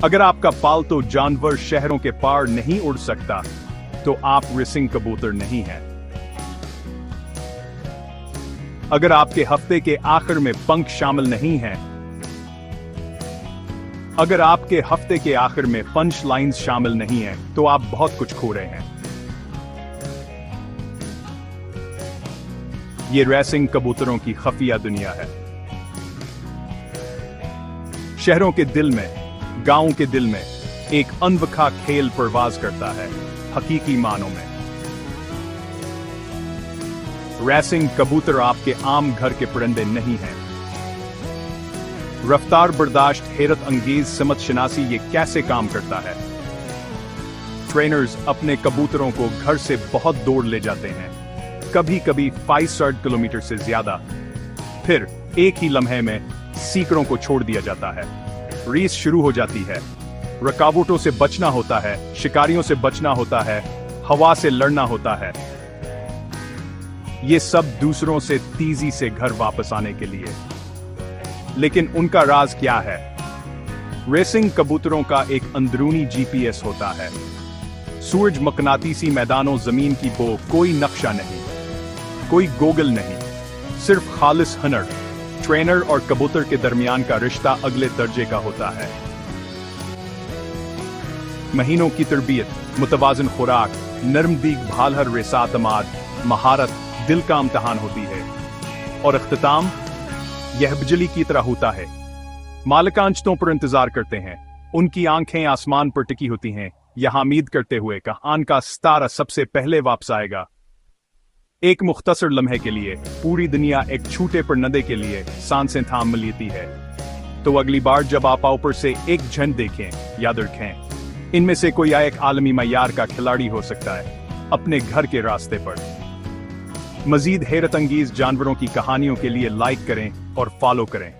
अगर आपका पालतू जानवर शहरों के पार नहीं उड़ सकता, तो आप रेसिंग कबूतर नहीं हैं। अगर आपके हफ्ते के आखिर में पंख शामिल नहीं हैं, अगर आपके हफ्ते के आखिर में पंच लाइंस शामिल नहीं हैं, तो आप बहुत कुछ खो रहे हैं। ये रेसिंग कबूतरों की खुफिया दुनिया है। शहरों के दिल में, गांवों के दिल में एक अनोखा खेल परवाज करता है, हकीकी मानों में। रेसिंग कबूतर आपके आम घर के परिंदे नहीं हैं। रफ्तार बर्दाश्त, हैरत अंगेज समझ शनासी, ये कैसे काम करता है? ट्रेनर्स अपने कबूतरों को घर से बहुत दूर ले जाते हैं, कभी कभी 500 किलोमीटर से ज्यादा। फिर एक ही लम्हे में सीकरों को छोड़ दिया जाता है। रेस शुरू हो जाती है। रुकावटों से बचना होता है, शिकारियों से बचना होता है, हवा से लड़ना होता है। ये सब दूसरों से तेजी से घर वापस आने के लिए। लेकिन उनका राज क्या है? रेसिंग कबूतरों का एक अंदरूनी जीपीएस होता है। सूरज मकनातीसी मैदानों, जमीन की बो, कोई नक्शा नहीं, कोई गोगल नहीं, सिर्फ खालिस हुनर। ट्रेनर और कबूतर के दरमियान का रिश्ता अगले दर्जे का होता है। महीनों की तरबियत, मुतवाज़िन खुराक, नरम देखभाल, हर रेसातमाद, महारत, दिल का इम्तिहान होती है। और इख्तिताम यह बिजली की तरह होता है। मालिकांचतों पर इंतजार करते हैं, उनकी आंखें आसमान पर टिकी होती हैं, यहां उम्मीद करते हुए कहान का सितारा सबसे पहले वापस आएगा। एक मुख्तसर लम्हे के लिए पूरी दुनिया एक छूटे पर नदे के लिए सांसें थाम लेती है। तो अगली बार जब आप ऊपर से एक झंड देखें, याद रखें इनमें से कोई एक आलमी मयार का खिलाड़ी हो सकता है अपने घर के रास्ते पर। मजीद हैरत अंगेज जानवरों की कहानियों के लिए लाइक करें और फॉलो करें।